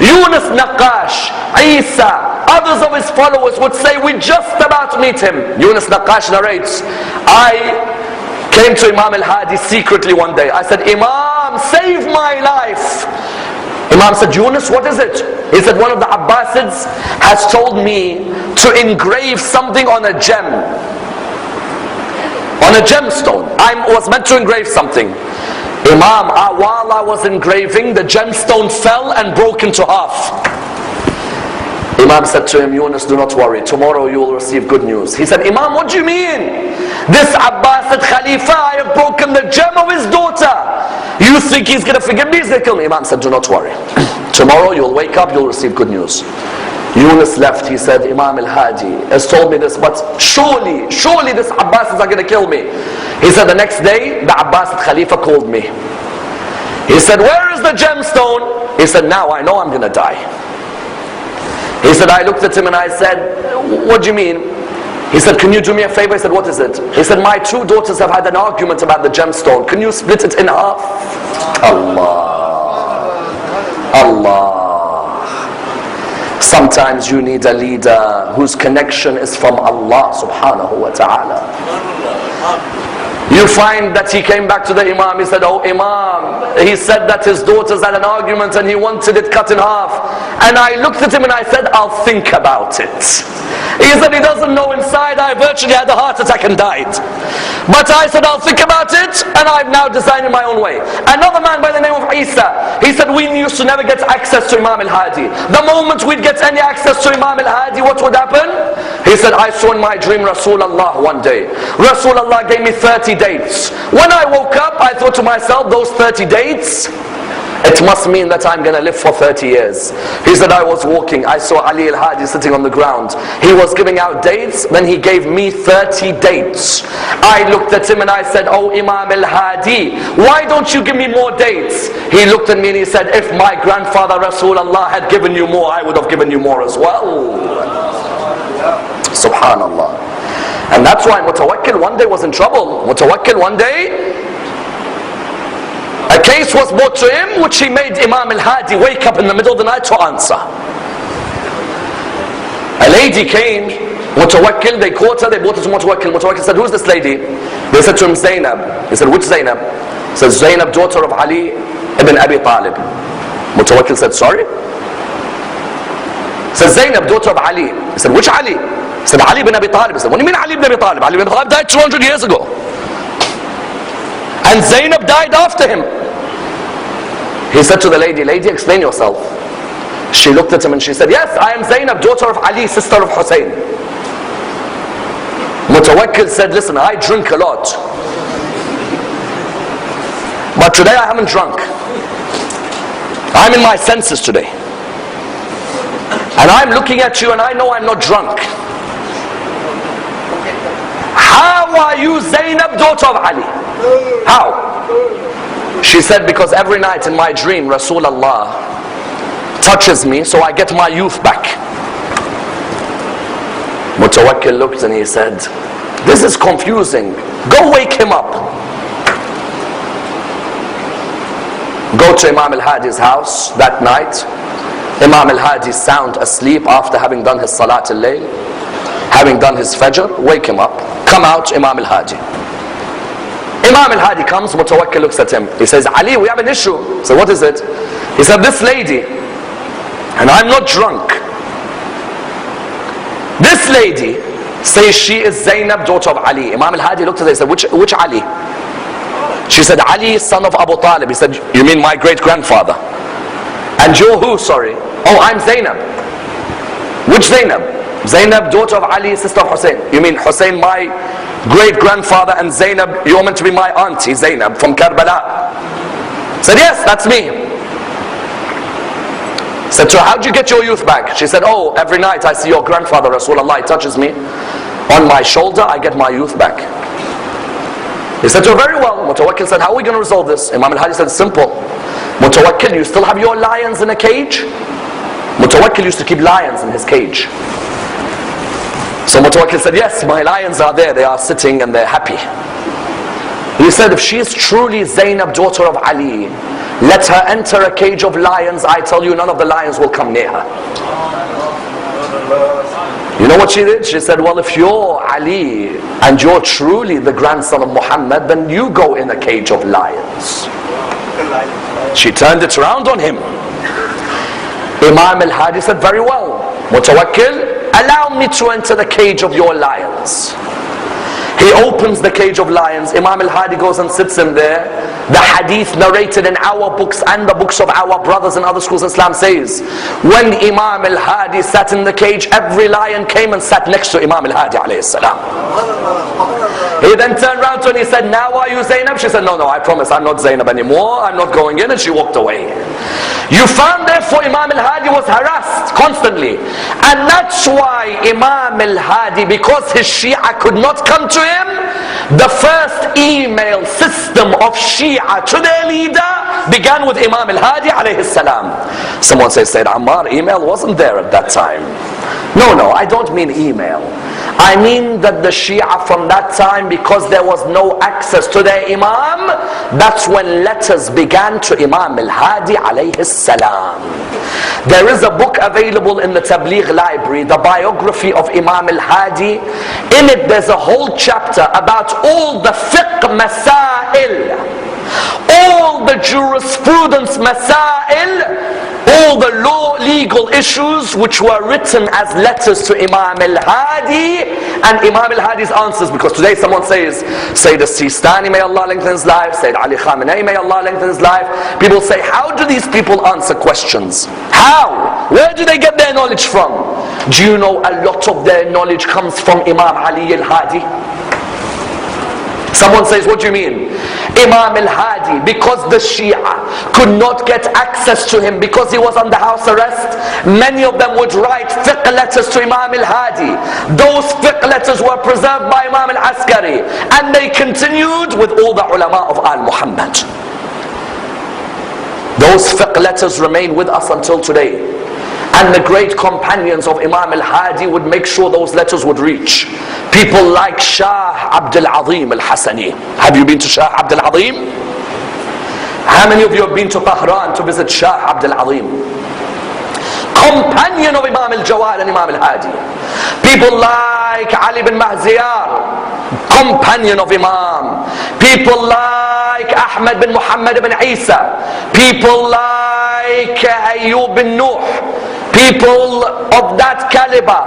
Yunus Naqash, Isa, others of his followers would say, we just about meet him. Yunus Naqash narrates, I came to Imam al-Hadi secretly one day. I said, Imam, save my life. Imam said, Yunus, what is it? He said, one of the Abbasids has told me to engrave something on a gem. On a gemstone. I was meant to engrave something. Imam, while I was engraving, the gemstone fell and broke into half. Imam said to him, Yunus, do not worry. Tomorrow you will receive good news. He said, Imam, what do you mean? This Abbasid Khalifa, I have broken the gem of his daughter. You think he's going to forgive me? He's going to kill me. Imam said, do not worry. Tomorrow you'll wake up, you'll receive good news. Yunus left. He said, Imam al-Hadi has told me this, but surely this Abbasids are going to kill me. He said, the next day, the Abbasid Khalifa called me. He said, where is the gemstone? He said, now I know I'm going to die. He said, I looked at him and I said, what do you mean? He said, can you do me a favor? He said, what is it? He said, my two daughters have had an argument about the gemstone. Can you split it in half? Allah. Sometimes you need a leader whose connection is from Allah subhanahu wa ta'ala. You find that he came back to the Imam. He said, oh Imam, he said that his daughters had an argument and he wanted it cut in half. And I looked at him and I said, I'll think about it. He said he doesn't know inside. I virtually had a heart attack and died. But I said, I'll think about it, and I've now designed it my own way. Another man by the name of Isa, he said we used to never get access to Imam al-Hadi. The moment we'd get any access to Imam al-Hadi, what would happen? He said, I saw in my dream Rasulullah one day. Rasulullah gave me 30 dates. When I woke up, I thought to myself, those 30 dates, It must mean that I'm going to live for 30 years. He said, I was walking, I saw Ali al-Hadi sitting on the ground. He was giving out dates, then he gave me 30 dates. I looked at him and I said, oh Imam al-Hadi, why don't you give me more dates? He looked at me and he said, if my grandfather Rasulullah had given you more, I would have given you more as well. Subhanallah. And that's why Mutawakkil one day was in trouble. Mutawakkil one day, a case was brought to him which he made Imam al-Hadi wake up in the middle of the night to answer. A lady came, Mutawakkil, they caught her, they brought her to Mutawakkil. Mutawakkil said, who's this lady? They said to him, Zainab. He said, which Zainab? He said, Zainab, daughter of Ali ibn Abi Talib. Mutawakkil said, sorry? He said, Zainab, daughter of Ali. He said, which Ali? He said, Ali ibn Abi Talib. He said, what do you mean Ali ibn Abi Talib? Ali ibn Abi Talib died 200 years ago. And Zainab died after him. He said to the lady, lady, explain yourself. She looked at him and she said, yes, I am Zainab, daughter of Ali, sister of Hussein. Mutawakkil said, listen, I drink a lot, but today I haven't drunk. I'm in my senses today. And I'm looking at you and I know I'm not drunk. How are you Zainab, daughter of Ali? How? She said, because every night in my dream Rasulullah touches me, so I get my youth back. Mutawakkil looked and he said, this is confusing. Go wake him up. Go to Imam al-Hadi's house that night. Imam al-Hadi sound asleep after having done his Salat al-Layl, having done his Fajr. Wake him up. Come out, Imam al-Hadi. Imam al-Hadi comes, Mutawakkil looks at him. He says, Ali, we have an issue. So what is it? He said, this lady, and I'm not drunk, this lady says she is Zainab, daughter of Ali. Imam al-Hadi looked at her and said, which Ali? She said, Ali, son of Abu Talib. He said, you mean my great-grandfather? And you're who, sorry? Oh, I'm Zainab. Which Zainab? Zainab, daughter of Ali, sister of Hussein. You mean Hussein, my great-grandfather, and Zainab, you're meant to be my auntie, Zainab, from Karbala. Said, yes, that's me. Said to her, how'd you get your youth back? She said, oh, every night I see your grandfather, Rasulullah, he touches me on my shoulder, I get my youth back. He said to her, very well. Mutawakkil said, how are we going to resolve this? Imam al-Hadi said, simple. Mutawakkil, you still have your lions in a cage? Mutawakkil used to keep lions in his cage. So Mutawakkil said, yes, my lions are there, they are sitting and they're happy. He said, if she is truly Zainab, daughter of Ali, let her enter a cage of lions. I tell you, none of the lions will come near her. You know what she did? She said, well, if you're Ali and you're truly the grandson of Muhammad, then you go in a cage of lions. She turned it around on him. Imam al-Hadi said, very well, Mutawakkil, allow me to enter the cage of your lions. He opens the cage of lions. Imam al-Hadi goes and sits in there. The hadith narrated in our books and the books of our brothers in other schools of Islam says, when Imam al-Hadi sat in the cage, every lion came and sat next to Imam al-Hadi alayhi salam. He then turned around to her and he said, now are you Zainab? She said, no, I promise I'm not Zainab anymore. I'm not going in. And she walked away. You found therefore Imam al-Hadi was harassed constantly. And that's why Imam al-Hadi, because his Shia could not come to him, the first email system of Shia to their leader began with Imam al-Hadi alayhi salam. Someone says, Sayyid Ammar, email wasn't there at that time. No, I don't mean email. I mean that the Shia from that time, because there was no access to their Imam, that's when letters began to Imam al-Hadi alayhi salam. There is a book available in the Tabligh library, the Biography of Imam al-Hadi. In it there's a whole chapter about all the fiqh masail, all the jurisprudence masail, all the legal issues which were written as letters to Imam al-Hadi, and Imam al-Hadi's answers. Because today someone says, Sayyid al-Sistani, may Allah lengthen his life, Sayyid Ali Khamenei, may Allah lengthen his life. People say, how do these people answer questions? How? Where do they get their knowledge from? Do you know a lot of their knowledge comes from Imam Ali al-Hadi? Someone says, what do you mean? Imam al-Hadi, because the Shia could not get access to him because he was under house arrest, many of them would write fiqh letters to Imam al-Hadi. Those fiqh letters were preserved by Imam al-Askari, and they continued with all the ulama of Al-Muhammad. Those fiqh letters remain with us until today. And the great companions of Imam al-Hadi would make sure those letters would reach people like Shah Abdul Azim al-Hassani. Have you been to Shah Abdul Azim? How many of you have been to Tehran to visit Shah Abdul Azim? Companion of Imam al-Jawad and Imam al-Hadi. People like Ali bin Mahziyar, companion of Imam. People like Ahmad bin Muhammad bin Isa. People like Ayyub bin Nuh. People of that caliber,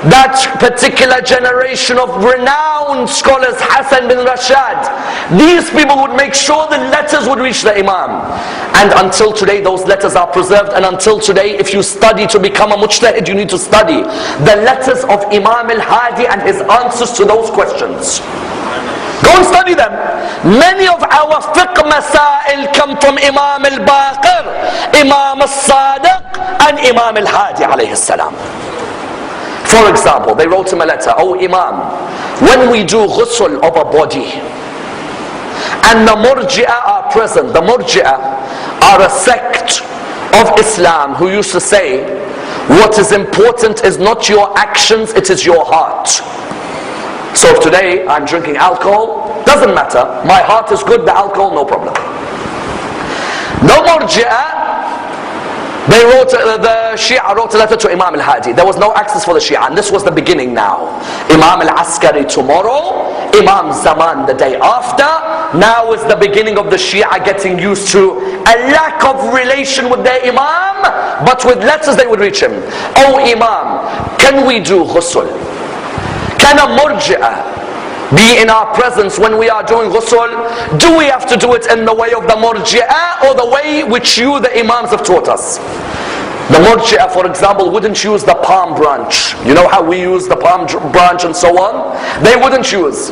that particular generation of renowned scholars, Hassan bin Rashad, these people would make sure the letters would reach the Imam. And until today those letters are preserved, and until today if you study to become a mujtahid, you need to study the letters of Imam al-Hadi and his answers to those questions. Go and study them. Many of our fiqh masail come from Imam al-Baqir, Imam al-Sadiq and Imam al-Hadi alayhi salam. For example, they wrote him a letter, "Oh Imam, when we do ghusl of a body and the Murji'ah are present," the Murji'ah are a sect of Islam who used to say, what is important is not your actions, it is your heart. So if today I'm drinking alcohol, doesn't matter, my heart is good, the alcohol, no problem. No Murji'ah, they wrote, the Shia wrote a letter to Imam al-Hadi. There was no access for the Shia, and this was the beginning now. Imam al-Askari tomorrow, Imam Zaman the day after. Now is the beginning of the Shia getting used to a lack of relation with their Imam, but with letters they would reach him. "Oh Imam, can we do ghusl? Can a Murji'ah be in our presence when we are doing ghusl? Do we have to do it in the way of the Murji'ah or the way which you, the Imams, have taught us?" The Murji'ah, for example, wouldn't use the palm branch. You know how we use the palm branch and so on? They wouldn't use.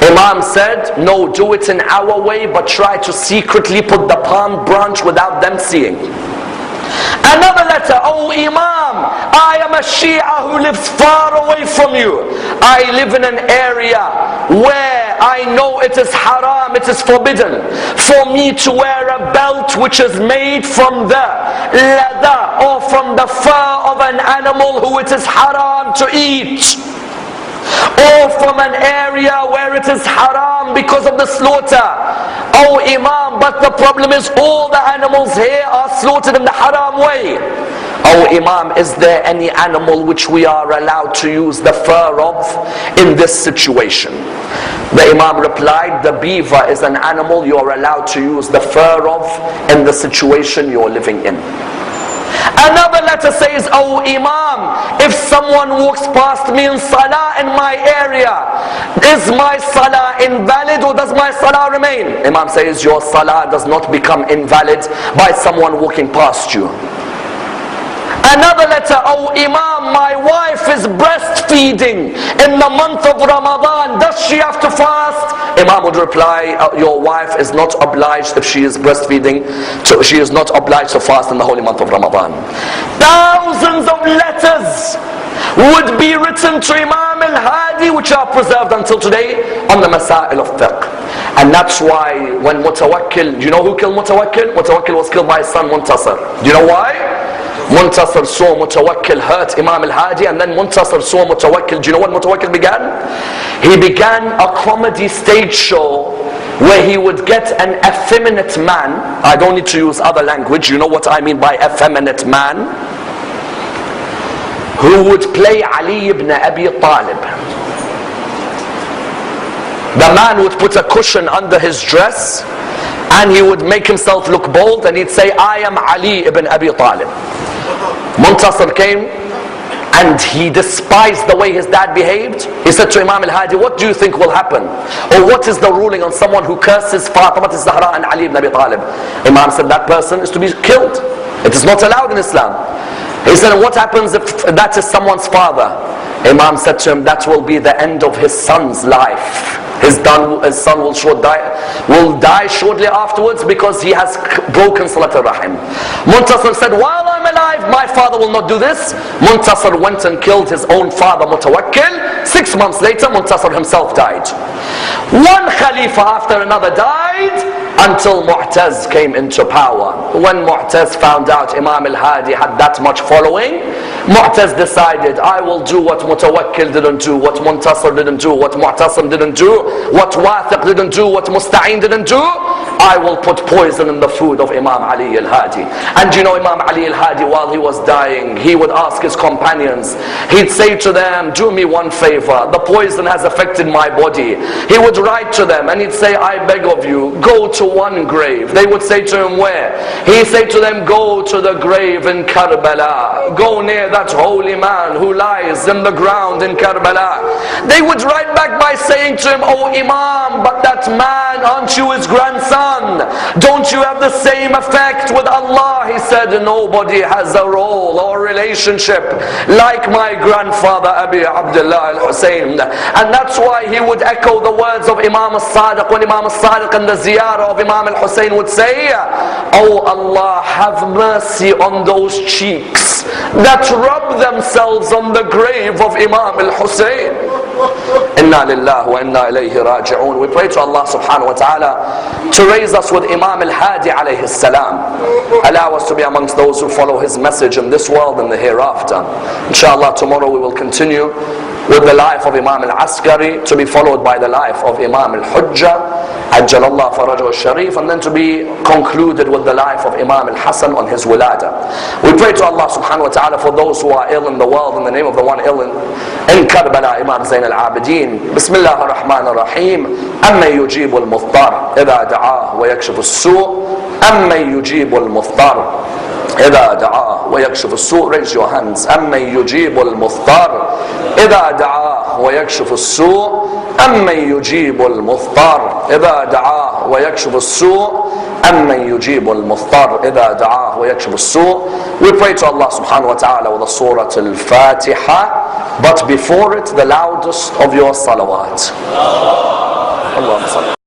Imam said, no, do it in our way, but try to secretly put the palm branch without them seeing. Another letter, "Oh Imam, I am a Shia who lives far away from you. I live in an area where I know it is haram, it is forbidden for me to wear a belt which is made from the leather or from the fur of an animal who it is haram to eat, or from an area where it is haram because of the slaughter. Oh Imam, but the problem is all the animals here are slaughtered in the haram way. Oh Imam, is there any animal which we are allowed to use the fur of in this situation?" The Imam replied, "The beaver is an animal you are allowed to use the fur of in the situation you are living in." Another letter says, "Oh Imam, if someone walks past me in salah in my area, is my salah invalid or does my salah remain?" Imam says, "Your salah does not become invalid by someone walking past you." Another letter, "Oh Imam, my wife is breastfeeding in the month of Ramadan. Does she have to fast?" Imam would reply, "Your wife is not obliged if she is breastfeeding. She is not obliged to fast in the holy month of Ramadan." Thousands of letters would be written to Imam al-Hadi which are preserved until today on the Masail of Fiqh. And that's why when Mutawakkil, you know who killed Mutawakkil? Mutawakkil was killed by his son Muntasir. Do you know why? Muntasir saw Mutawakkil hurt Imam al-Hadi, and then Muntasir saw Mutawakkil. Do you know what Mutawakkil began? He began a comedy stage show where he would get an effeminate man. I don't need to use other language, you know what I mean by effeminate man, who would play Ali ibn Abi Talib. The man would put a cushion under his dress and he would make himself look bold and he'd say, "I am Ali ibn Abi Talib." Muntasir came and he despised the way his dad behaved. He said to Imam al-Hadi, "What do you think will happen? Or what is the ruling on someone who curses Fatima al-Zahra and Ali ibn Abi Talib?" Imam said, "That person is to be killed. It is not allowed in Islam." He said, "What happens if that is someone's father?" Imam said to him, "That will be the end of his son's life." His son will die shortly afterwards because he has broken Salat al-Rahim. Muntasir said, while I'm alive, my father will not do this. Muntasir went and killed his own father, Mutawakkil. 6 months later, Muntasir himself died. One Khalifa after another died until Mu'taz came into power. When Mu'taz found out Imam al-Hadi had that much following, Mu'taz decided, I will do what Mutawakkil didn't do, what Muntasir didn't do, what Mu'tasim didn't do, what Wathiq didn't do, what Musta'in didn't do. I will put poison in the food of Imam Ali al-Hadi. And you know, Imam Ali al-Hadi, while he was dying, he would ask his companions, he'd say to them, do me one favor, the poison has affected my body. He would write to them and he'd say, I beg of you, go to one grave. They would say to him, where? He'd say to them, go to the grave in Karbala. Go near that holy man who lies in the ground in Karbala. They would write back by saying to him, oh Imam, but that man, aren't you his grandson? Don't you have the same effect with Allah? He said, nobody has a role or relationship like my grandfather Abi Abdullah al-Hussein. And that's why he would echo the words of Imam al-Sadiq when Imam al-Sadiq in the ziyarah of Imam al-Hussein would say, oh Allah, have mercy on those cheeks that rub themselves on the grave of Imam al-Hussein. Inna lillahi wa inna ilayhi raji'un. We pray to Allah subhanahu wa ta'ala to raise us with Imam al-Hadi alayhi salam. Allow us to be amongst those who follow his message in this world and the hereafter. Inshallah, tomorrow we will continue with the life of Imam al-Askari, to be followed by the life of Imam al-Hujjah, Ajjalallah Farajahu al-Sharif, and then to be concluded with the life of Imam al-Hasan on his wilada. We pray to Allah subhanahu wa ta'ala for those who are ill in the world, in the name of the one ill in Karbala, Imam Zain al-Abidin. Bismillah ar-Rahman ar-Rahim. Amma yujibu al-Muftar idha da'ah wa yakshifu as-su'. Amma yujibu al-Muftar إذا دعاه ويكشف السوء. Raise your hands. أمن يجيب المضطر إذا دعاه ويكشف السوء. أمن يجيب المضطر إذا دعاه ويكشف السوء. أمن يجيب المضطر إذا دعاه ويكشف السوء. We pray to Allah subhanahu wa ta'ala with the Surah Al-Fatiha, but before it the loudest of your salawat. Allahumma salli.